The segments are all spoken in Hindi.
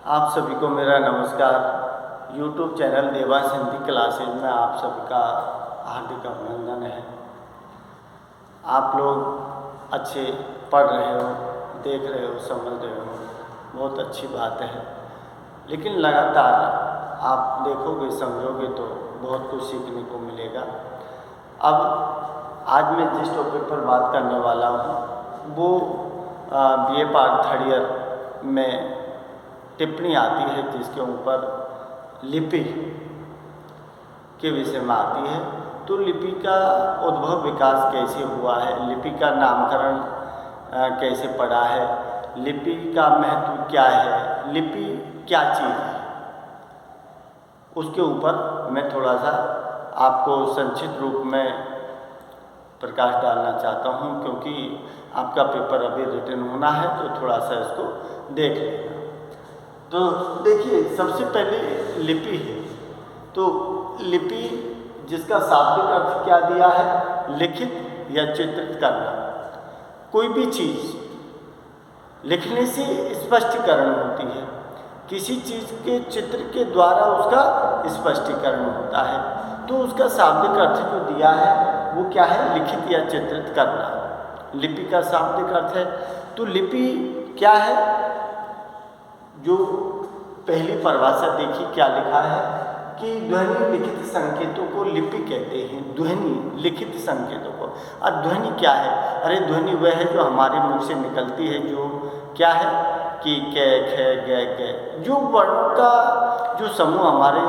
आप सभी को मेरा नमस्कार। YouTube channel Devansh Hindi classes में आप सभी का हार्दिक अभिनंदन है। आप लोग अच्छे पढ़ रहे हो, देख रहे हो, समझ रहे हो, बहुत अच्छी बात है। लेकिन लगातार आप देखोगे, समझोगे तो बहुत कुछ सीखने को मिलेगा। अब आज मैं जिस टॉपिक पर बात करने वाला हूँ वो BA पार्ट थर्ड ईयर में टिप्पणी आती है, जिसके ऊपर लिपि के विषय में आती है। तो लिपि का उद्भव विकास कैसे हुआ है, लिपि का नामकरण कैसे पड़ा है, लिपि का महत्व क्या है, लिपि क्या चीज़ है, उसके ऊपर मैं थोड़ा सा आपको संक्षिप्त रूप में प्रकाश डालना चाहता हूँ, क्योंकि आपका पेपर अभी रिटन होना है तो थोड़ा सा इसको देख लेना। तो देखिए, सबसे पहले लिपि है। तो लिपि जिसका शाब्दिक अर्थ क्या दिया है, लिखित या चित्रित करना। कोई भी चीज़ लिखने से स्पष्टीकरण होती है, किसी चीज़ के चित्र के द्वारा उसका स्पष्टीकरण होता है। तो उसका शाब्दिक अर्थ जो दिया है वो क्या है, लिखित या चित्रित करना। लिपि का शाब्दिक अर्थ है। तो लिपि क्या है, जो पहली परिभाषा देखी क्या लिखा है कि ध्वनि लिखित संकेतों को लिपि कहते हैं। ध्वनि लिखित संकेतों को। अब ध्वनि क्या है? अरे ध्वनि वह है जो हमारे मुख से निकलती है, जो क्या है कि कै खे गे गे, जो वर्णों का जो समूह हमारे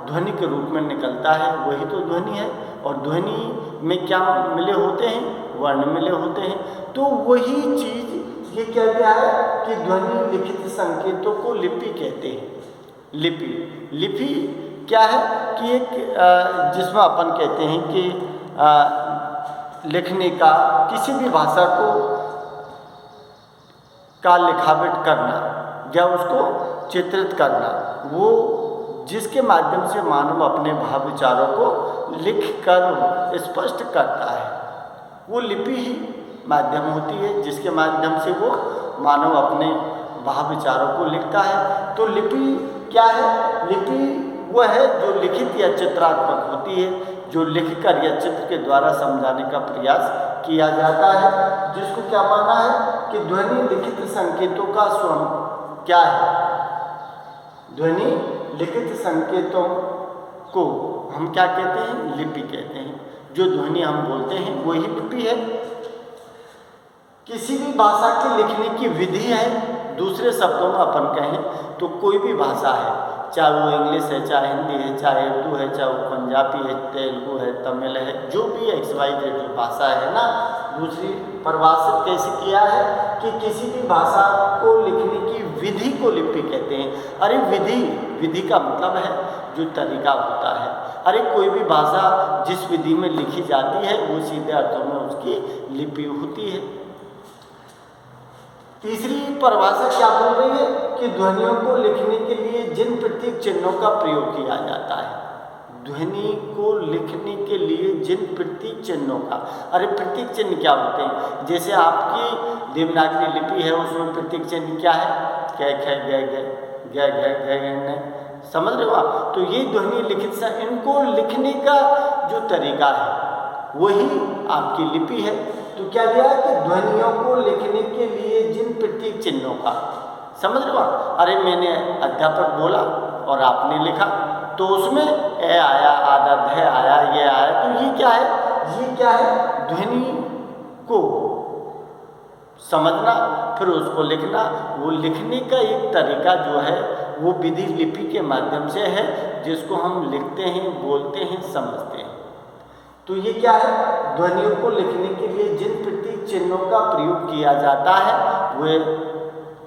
ध्वनि के रूप में निकलता है वही तो ध्वनि है। और ध्वनि में क्या मिले होते हैं, वर्ण मिले होते हैं। तो वही चीज़ ये क्या दिया है कि ध्वनि लिखित संकेतों को लिपि कहते हैं। लिपि क्या है कि एक जिसमें अपन कहते हैं कि लिखने का, किसी भी भाषा का लिखावट करना या उसको चित्रित करना, वो जिसके माध्यम से मानव अपने भाव विचारों को लिख कर स्पष्ट करता है, वो लिपि ही माध्यम होती है, जिसके माध्यम से वो मानव अपने भाव विचारों को लिखता है। तो लिपि क्या है? लिपि वह है जो लिखित या चित्रात्मक होती है, जो लिखकर या चित्र के द्वारा समझाने का प्रयास किया जाता है, जिसको क्या माना है कि ध्वनि लिखित संकेतों का स्वरूप क्या है। ध्वनि लिखित संकेतों को हम क्या कहते हैं, लिपि कहते हैं। जो ध्वनि हम बोलते हैं वही लिपि है। किसी भी भाषा के लिखने की विधि है। दूसरे शब्दों में अपन कहें तो कोई भी भाषा है, चाहे वो इंग्लिश है, चाहे हिंदी है, चाहे उर्दू है, चाहे वो पंजाबी है, तेलुगु है, तमिल है, जो भी XYZ जो भाषा है ना, दूसरी परिभाषित कैसे किया है कि किसी भी भाषा को लिखने की विधि को लिपि कहते हैं। अरे विधि का मतलब है जो तरीका होता है। अरे कोई भी भाषा जिस विधि में लिखी जाती है वो सीधे अर्थों में उसकी लिपि होती है। तीसरी परिभाषा क्या बोल रही है कि ध्वनियों को लिखने के लिए जिन प्रतीक चिन्हों का प्रयोग किया जाता है। ध्वनि को लिखने के लिए जिन प्रतीक चिन्हों का, अरे प्रतीक चिन्ह क्या होते हैं? जैसे आपकी देवनागरी लिपि है, उसमें प्रतीक चिन्ह क्या है, कै खे गे गे गे गे गे गे ने, समझ रहे हो आप? तो ये ध्वनि लिखित से इनको लिखने का जो तरीका है वही आपकी लिपि है। तो क्या दिया कि ध्वनियों को लिखने के लिए जिन प्रतीक चिन्हों का, समझ रहे हो? अरे मैंने अध्यापक बोला और आपने लिखा, तो उसमें ए आया, आधा ध आया, ये आया, तो ये क्या है, ये क्या है, ध्वनि को समझना फिर उसको लिखना। वो लिखने का एक तरीका जो है वो विधि लिपि के माध्यम से है, जिसको हम लिखते हैं, बोलते हैं, समझते हैं। तो ये क्या है, ध्वनियों को लिखने के लिए जिन प्रतीक चिन्हों का प्रयोग किया जाता है वे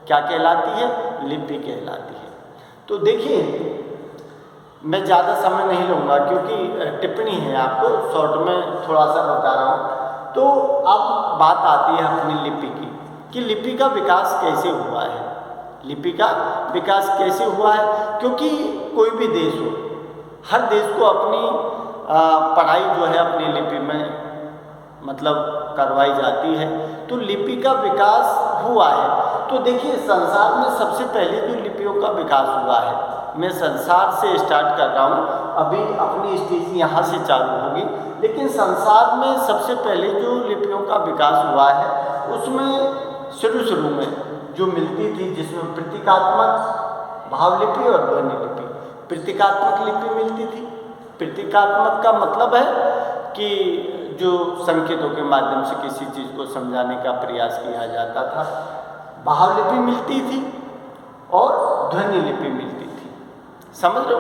क्या कहलाती है, लिपि कहलाती है। तो देखिए, मैं ज़्यादा समय नहीं लूँगा क्योंकि टिप्पणी है, आपको शॉर्ट में थोड़ा सा बता रहा हूँ। तो अब बात आती है अपनी लिपि की कि लिपि का विकास कैसे हुआ है। लिपि का विकास कैसे हुआ है, क्योंकि कोई भी देश हो, हर देश को अपनी पढ़ाई जो है अपनी लिपि में मतलब करवाई जाती है। तो लिपि का विकास हुआ है। तो देखिए संसार में सबसे पहले जो लिपियों का विकास हुआ है, मैं संसार से स्टार्ट कर रहा हूँ, अभी अपनी स्टेज यहाँ से चालू होगी, लेकिन संसार में सबसे पहले जो लिपियों का विकास हुआ है उसमें शुरू में जो मिलती थी, जिसमें प्रतीकात्मक भावलिपि और ध्वनि लिपि, प्रतीकात्मक लिपि मिलती थी। प्रतीकात्मक का मतलब है कि जो संकेतों के माध्यम से किसी चीज़ को समझाने का प्रयास किया जाता था। भावलिपि मिलती थी और ध्वनि लिपि मिलती थी, समझ लो,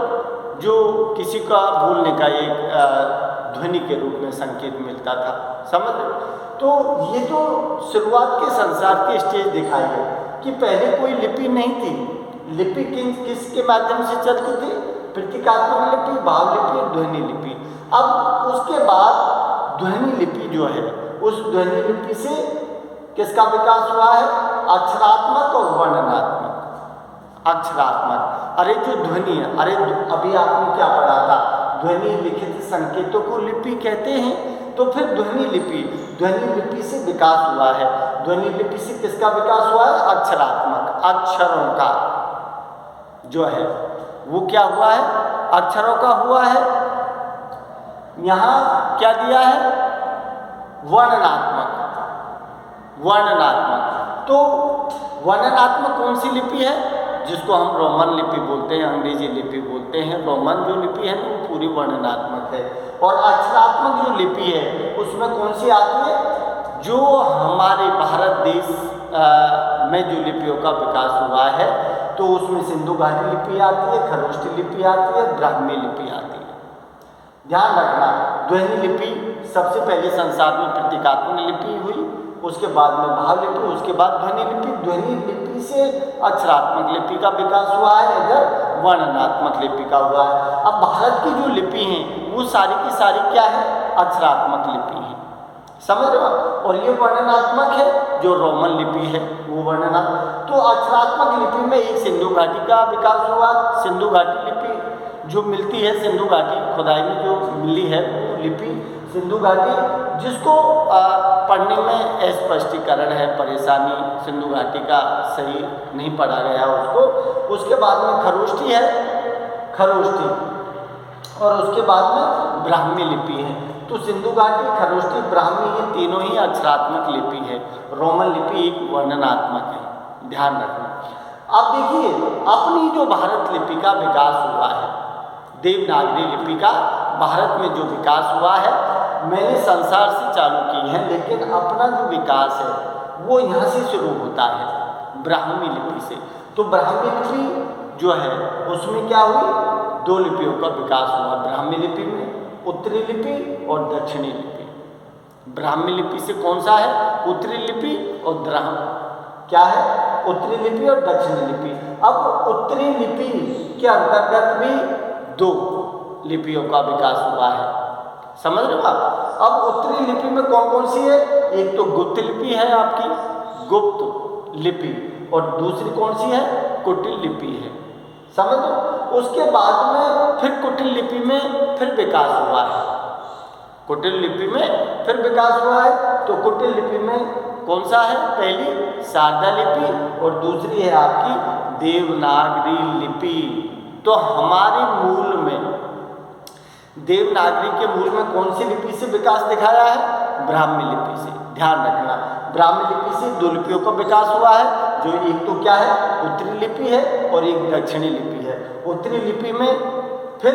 जो किसी का बोलने का एक ध्वनि के रूप में संकेत मिलता था, समझ लो। तो ये तो शुरुआत के संसार की स्टेज दिखाई गई कि पहले कोई लिपि नहीं थी। लिपि किसके माध्यम से चलती थी? प्रतीकात्मक लिपि, भावलिपि, ध्वनि लिपि। अब उसके बाद ध्वनि लिपि जो है, उस ध्वनि लिपि से किसका विकास हुआ है? अक्षरात्मक और वर्णनात्मक। अक्षरात्मक, अरे जो ध्वनि है, अरे अभी आपने क्या पढ़ा था? ध्वनि लिखित संकेतों को लिपि कहते हैं। तो फिर ध्वनि लिपि से विकास हुआ है। ध्वनि लिपि से किसका विकास हुआ है? अक्षरात्मक, अक्षरों का जो है वो क्या हुआ है? अक्षरों का हुआ है। यहाँ क्या दिया है? वर्णनात्मक। तो वर्णनात्मक कौन सी लिपि है? जिसको हम रोमन लिपि बोलते हैं, अंग्रेजी लिपि बोलते हैं। रोमन जो लिपि है वो पूरी वर्णनात्मक है। और अक्षरात्मक जो लिपि है उसमें कौन सी आती है? जो हमारे भारत देश में जो लिपियों का विकास हुआ है, तो उसमें सिंधु घाटी लिपि आती है, खरोष्ठी लिपि आती है, ब्राह्मी लिपि आती है। ध्यान रखना, ध्वनि लिपि सबसे पहले संसार में प्रतीकात्मक लिपि हुई, उसके बाद में भावलिपि, उसके बाद ध्वनि लिपि। ध्वनि लिपि से अक्षरात्मक लिपि का विकास हुआ है, इधर वर्णनात्मक लिपि का हुआ है। अब भारत की जो लिपि हैं वो सारी की सारी क्या है? अक्षरात्मक लिपि है, समझ रहे हो? और ये वर्णनात्मक है, जो रोमन लिपि है वो वर्णनात्मक। तो अक्षरात्मक लिपि में एक सिंधु घाटी का विकास हुआ। सिंधु घाटी लिपि जो मिलती है, सिंधु घाटी खुदाई में जो मिली है वो लिपि सिंधु घाटी, जिसको पढ़ने में अस्पष्टीकरण है, परेशानी, सिंधु घाटी का सही नहीं पढ़ा गया उसको। उसके बाद में खरोष्ठी है, खरोष्ठी, और उसके बाद में ब्राह्मी लिपि है। तो सिंधु घाटी, खरोष्ठी, ब्राह्मी ये तीनों ही अक्षरात्मक लिपि है। रोमन लिपि एक वर्णनात्मक है, ध्यान रखना। अब देखिए, अपनी जो भारत लिपि का विकास हुआ है, देवनागरी लिपि का भारत में जो विकास हुआ है, मैंने संसार से चालू की है, लेकिन अपना जो विकास है वो यहाँ से शुरू होता है, ब्राह्मी लिपि से। तो ब्राह्मी लिपि जो है उसमें क्या हुई? दो लिपियों का विकास हुआ ब्राह्मी लिपि में, उत्तरी लिपि और दक्षिणी लिपि। ब्राह्मी लिपि से कौन सा है? उत्तरी लिपि और क्या है? उत्तरी लिपि और दक्षिणी लिपि। अब उत्तरी लिपि के अंतर्गत भी दो लिपियों का विकास हुआ है, समझ रहे हो आप? अब उत्तरी लिपि में कौन कौन सी है? एक तो गुप्त लिपि है आपकी, गुप्त लिपि, और दूसरी कौन सी है? कुटिल लिपि है, समझ लो। उसके बाद में फिर कुटिल लिपि में फिर विकास हुआ है, कुटिल लिपि में फिर विकास हुआ है। तो कुटिल लिपि में कौन सा है? पहली शारदा लिपि और दूसरी है आपकी देवनागरी लिपि। तो हमारे मूल में, देवनागरी के मूल में कौन सी लिपि से विकास दिखाया है? ब्राह्मी लिपि से। ध्यान रखना, ब्राह्मी लिपि से दो लिपियों का विकास हुआ है, जो एक तो क्या है? उत्तरी लिपि है और एक दक्षिणी लिपि है। उत्तरी लिपि में फिर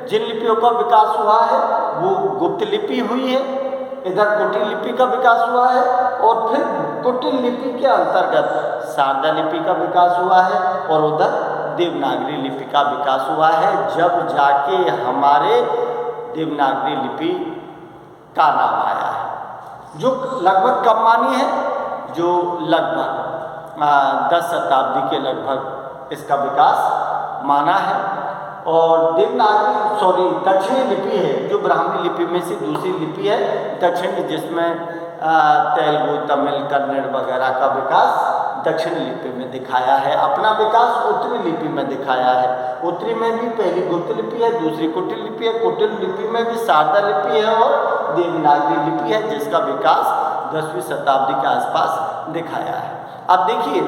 जिन लिपियों का विकास हुआ है वो गुप्त लिपि हुई है, इधर कुटिल लिपि का विकास हुआ है, और फिर कुटिल लिपि के अंतर्गत शारदा लिपि का विकास हुआ है, और उधर देवनागरी लिपि का विकास हुआ है। जब जाके हमारे देवनागरी लिपि का नाम आया है, जो लगभग कब मानी है? जो लगभग 10 शताब्दी के लगभग इसका विकास माना है। और देवनागरी दक्षिणी लिपि है, जो ब्राह्मी लिपि में से दूसरी लिपि है दक्षिणी, जिसमें तेलुगु, तमिल, कन्नड़ वगैरह का विकास दक्षिणी लिपि में दिखाया है। अपना विकास उत्तरी लिपि में दिखाया है। उत्तरी में भी पहली गुप्त लिपि है, दूसरी कुटिल लिपि है। कुटिल लिपि में भी शारदा लिपि है और देवनागरी लिपि है, जिसका विकास 10वीं शताब्दी के आसपास दिखाया है। अब देखिए,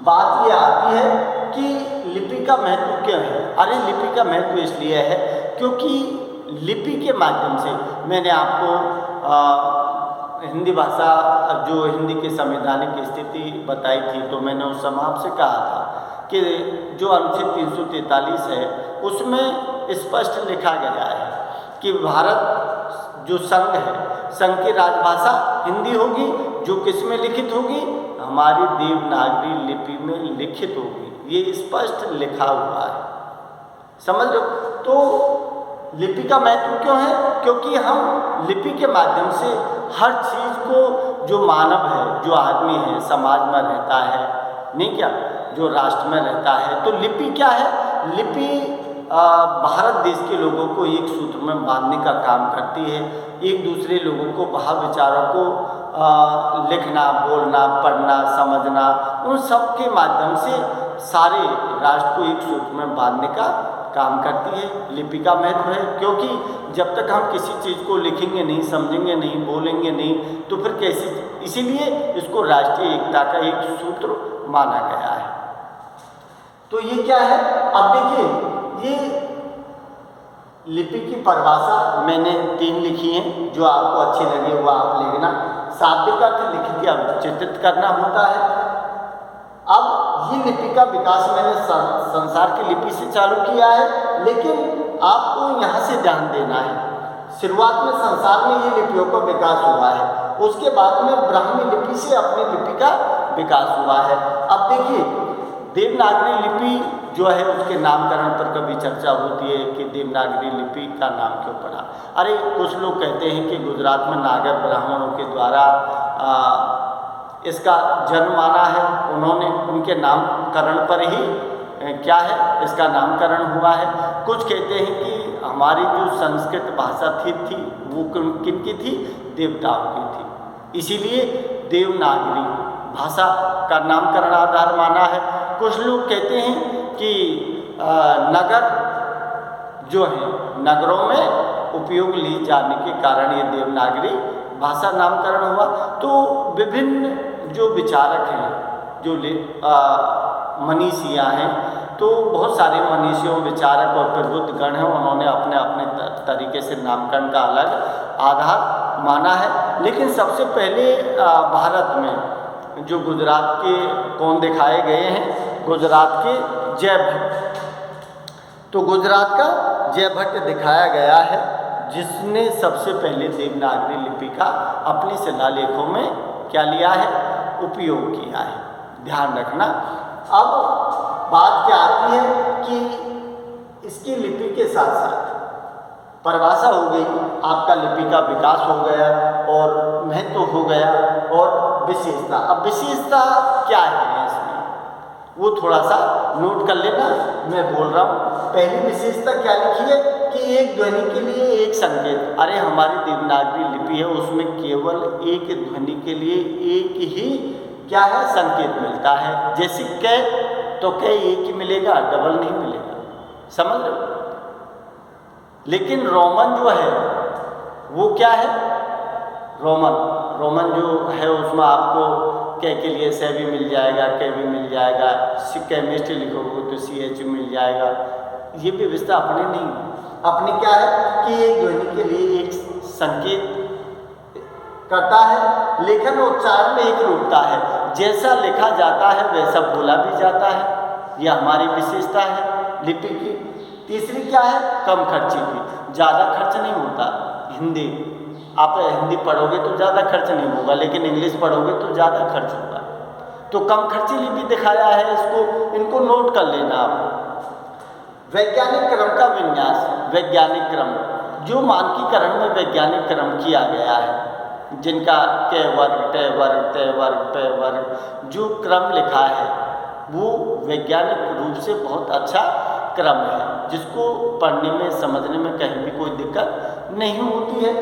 बात ये आती है कि लिपि का महत्व क्यों है। अरे लिपि का महत्व इसलिए है क्योंकि लिपि के माध्यम से, मैंने आपको हिंदी भाषा जो हिंदी की संवैधानिक स्थिति बताई थी, तो मैंने उस समय आपसे कहा था कि जो अनुच्छेद 343 है उसमें स्पष्ट लिखा गया है कि भारत जो संघ है, संघ की राजभाषा हिंदी होगी, जो किस में लिखित होगी, हमारी देवनागरी लिपि में लिखित होगी। ये स्पष्ट लिखा हुआ है, समझ लो। तो लिपि का महत्व क्यों है? क्योंकि हम लिपि के माध्यम से हर चीज़ को, जो मानव है, जो आदमी है, समाज में रहता है, नहीं क्या, जो राष्ट्र में रहता है, तो लिपि क्या है? लिपि भारत देश के लोगों को एक सूत्र में बांधने का काम करती है। एक दूसरे लोगों को भाव विचारों को लिखना, बोलना, पढ़ना, समझना, उन सब के माध्यम से सारे राष्ट्र को एक सूत्र में बांधने का काम करती है। लिपि का महत्व है क्योंकि जब तक हम किसी चीज़ को लिखेंगे नहीं, समझेंगे नहीं, बोलेंगे नहीं, तो फिर कैसी, इसीलिए इसको राष्ट्रीय एकता का एक सूत्र माना गया है। तो ये क्या है? अब देखिए, ये लिपि की परिभाषा मैंने 3 लिखी हैं, जो आपको अच्छी लगे वो आप लिखना। शाब्दिक अर्थ लिखित या चित्रित करना होता है। अब ये लिपि का विकास मैंने संसार की लिपि से चालू किया है, लेकिन आपको यहाँ से ध्यान देना है। शुरुआत में संसार में ये लिपियों का विकास हुआ है, उसके बाद में ब्राह्मी लिपि से अपनी लिपि का विकास हुआ है। अब देखिए, देवनागरी लिपि जो है उसके नामकरण पर कभी चर्चा होती है कि देवनागरी लिपि का नाम क्यों पड़ा। अरे कुछ लोग कहते हैं कि गुजरात में नागर ब्राह्मणों के द्वारा इसका जन्म माना है, उन्होंने उनके नामकरण पर ही क्या है इसका नामकरण हुआ है। कुछ कहते हैं कि हमारी जो संस्कृत भाषा थी वो किन की थी? देवताओं की थी, इसीलिए देवनागरी भाषा का नामकरण आधार माना है। कुछ लोग कहते हैं कि नगर जो है, नगरों में उपयोग ली जाने के कारण ये देवनागरी भाषा नामकरण हुआ। तो विभिन्न जो विचारक हैं, जो मनीषियाँ हैं, तो बहुत सारे मनीषियों, विचारक और प्रबुद्ध गण हैं, उन्होंने अपने अपने तरीके से नामकरण का अलग आधार माना है। लेकिन सबसे पहले भारत में जो गुजरात के कौन दिखाए गए हैं? गुजरात के जयभट्ट। तो गुजरात का जयभट्ट दिखाया गया है, जिसने सबसे पहले देवनागरी लिपि का अपने शिलालेखों में क्या लिया है? उपयोग किया है। ध्यान रखना। अब बात क्या आती है कि इसकी लिपि के साथ साथ परिभाषा हो गई, आपका लिपि का विकास हो गया और महत्व हो गया, और विशेषता। अब विशेषता क्या है इसमें, वो थोड़ा सा नोट कर लेना, मैं बोल रहा हूँ। पहली विशेषता क्या लिखी है कि एक ध्वनि के लिए एक संकेत। अरे हमारी देवनागरी लिपि है, उसमें केवल एक ध्वनि के लिए एक ही क्या है? संकेत मिलता है। जैसे कै, तो कै एक ही मिलेगा, डबल नहीं मिलेगा, समझ रहे हो? लेकिन रोमन जो है वो क्या है? रोमन जो है उसमें आपको कै के लिए से भी मिल जाएगा, कै भी मिल जाएगा, केमिस्ट्री लिखोगे तो CH मिल जाएगा। ये व्यवस्था अपने नहीं, अपने क्या है कि एक ध्वनि के लिए एक संकेत करता है। लेखन और उच्चारण में एक रूपता है, जैसा लिखा जाता है वैसा बोला भी जाता है। यह हमारी विशेषता है लिपि की। तीसरी क्या है? कम खर्ची की। ज़्यादा खर्च नहीं होता। हिंदी, आप हिंदी पढ़ोगे तो ज़्यादा खर्च नहीं होगा, लेकिन इंग्लिश पढ़ोगे तो ज़्यादा खर्च होगा। तो कम खर्ची लिपि दिखाया है, इसको, इनको नोट कर लेना आप। वैज्ञानिक क्रम का विन्यास। वैज्ञानिक क्रम, जो मानकीकरण में वैज्ञानिक क्रम किया गया है, जिनका क वर्ग, ट वर्ग, त वर्ग, प वर्ग, जो क्रम लिखा है वो वैज्ञानिक रूप से बहुत अच्छा क्रम है, जिसको पढ़ने में, समझने में कहीं भी कोई दिक्कत नहीं होती है।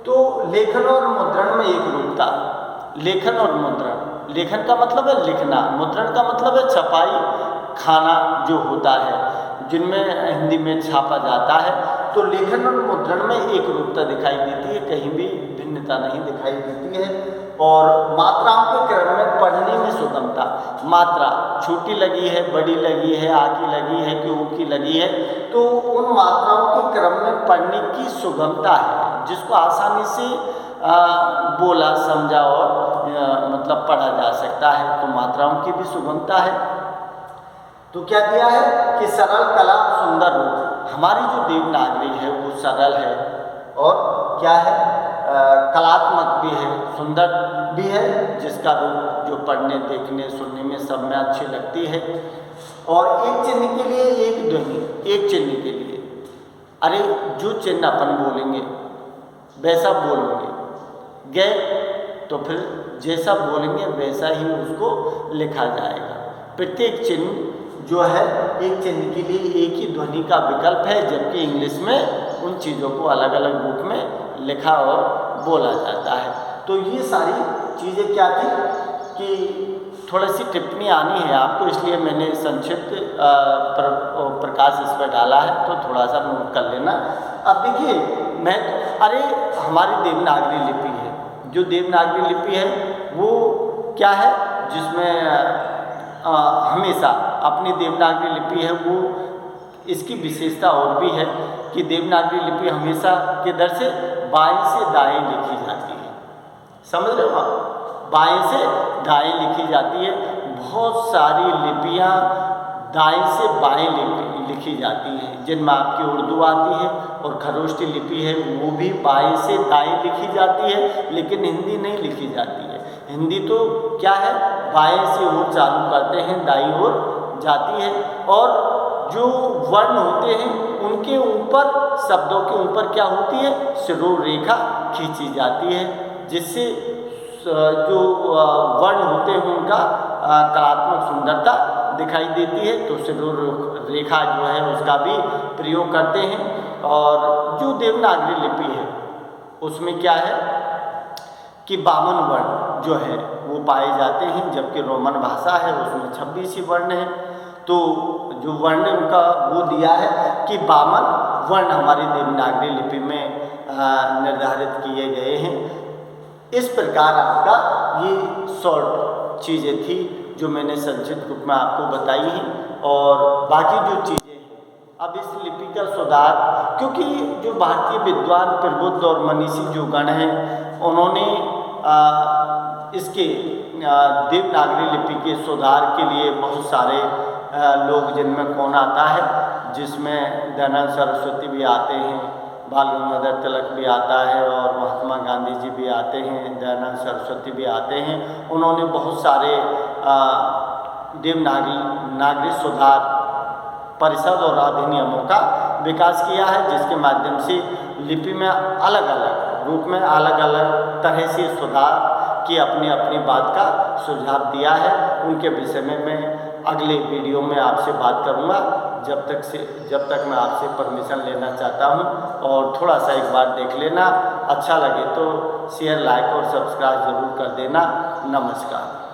तो लेखन और मुद्रण में एक रूपता। लेखन और मुद्रण, लेखन का मतलब है लिखना, मुद्रण का मतलब है छपाई, खाना जो होता है, जिनमें हिंदी में छापा जाता है। तो लेखन और मुद्रण में एक रूपता दिखाई देती है, कहीं भी भिन्नता नहीं दिखाई देती है। और मात्राओं के क्रम में पढ़ने में सुगमता। मात्रा छोटी लगी है, बड़ी लगी है, आ की लगी है कि ऊ की लगी है, तो उन मात्राओं के क्रम में पढ़ने की सुगमता है, जिसको आसानी से बोला, समझा और मतलब पढ़ा जा सकता है। तो मात्राओं की भी सुगमता है। तो क्या दिया है कि सरल कला सुंदर रूप। हमारी जो देवनागरी है वो सरल है और क्या है, कलात्मक भी है, सुंदर भी है, जिसका रूप जो पढ़ने, देखने, सुनने में सब में अच्छी लगती है। और एक चिन्ह के लिए एक ध्वनि, एक चिन्ह के लिए, अरे जो चिन्ह अपन बोलेंगे वैसा बोलेंगे, गए तो फिर जैसा बोलेंगे वैसा ही उसको लिखा जाएगा। प्रत्येक चिन्ह जो है, एक चिन्ह के लिए एक ही ध्वनि का विकल्प है, जबकि इंग्लिश में उन चीज़ों को अलग अलग रूप में लिखा और बोला जाता है। तो ये सारी चीज़ें क्या थी कि थोड़ी सी टिप्पणी आनी है आपको, इसलिए मैंने संक्षिप्त प्रकाश इस पर डाला है, तो थोड़ा सा नोट कर लेना। अब देखिए, अरे हमारी देवनागरी लिपि है, जो देवनागरी लिपि है वो क्या है, जिसमें हमेशा अपनी देवनागरी लिपि है वो, इसकी विशेषता और भी है कि देवनागरी लिपि हमेशा के दर से बाएं से दाएं लिखी जाती है। समझ रहे हो आप, बाएं से दाएं लिखी जाती है। बहुत सारी लिपियां दाएं से बाएं लिखी जाती हैं, जिनमें आपकी उर्दू आती है, और खरोष्ठी लिपि है वो भी बाएं से दाएं लिखी जाती है, लेकिन हिंदी नहीं लिखी जाती है। हिंदी तो क्या है, बाएं से ओर चालू करते हैं, दाईं ओर जाती है, और जो वर्ण होते हैं उनके ऊपर, शब्दों के ऊपर क्या होती है, सिरों रेखा खींची जाती है, जिससे जो वर्ण होते हैं उनका कलात्मक सुंदरता दिखाई देती है। तो सिरों रेखा जो है उसका भी प्रयोग करते हैं। और जो देवनागरी लिपि है उसमें क्या है कि 52 वर्ण जो है वो पाए जाते हैं, जबकि रोमन भाषा है उसमें 26 ही वर्ण है। तो जो वर्ण उनका वो दिया है कि 52 वर्ण हमारी देवनागरी लिपि में निर्धारित किए गए हैं। इस प्रकार आपका ये शॉर्ट चीज़ें थी जो मैंने संक्षिप्त रूप में आपको बताई हैं। और बाकी जो चीज़ें हैं, अब इस लिपि का सुधार, क्योंकि जो भारतीय विद्वान, प्रबुद्ध और मनीषी जो गण हैं, उन्होंने इसके देवनागरी लिपि के सुधार के लिए बहुत सारे लोग, जिनमें कौन आता है, जिसमें दयानंद सरस्वती भी आते हैं, बाल गंगाधर तिलक भी आता है, और महात्मा गांधी जी भी आते हैं, दयानंद सरस्वती भी आते हैं। उन्होंने बहुत सारे देवनागरी सुधार परिषद और अधिनियमों का विकास किया है, जिसके माध्यम से लिपि में अलग अलग रूप में, अलग अलग तरह से सुधार की अपनी अपनी बात का सुझाव दिया है। उनके विषय में मैं अगले वीडियो में आपसे बात करूंगा, जब तक मैं आपसे परमिशन लेना चाहता हूं। और थोड़ा सा एक बार देख लेना, अच्छा लगे तो शेयर, लाइक और सब्सक्राइब ज़रूर कर देना। नमस्कार।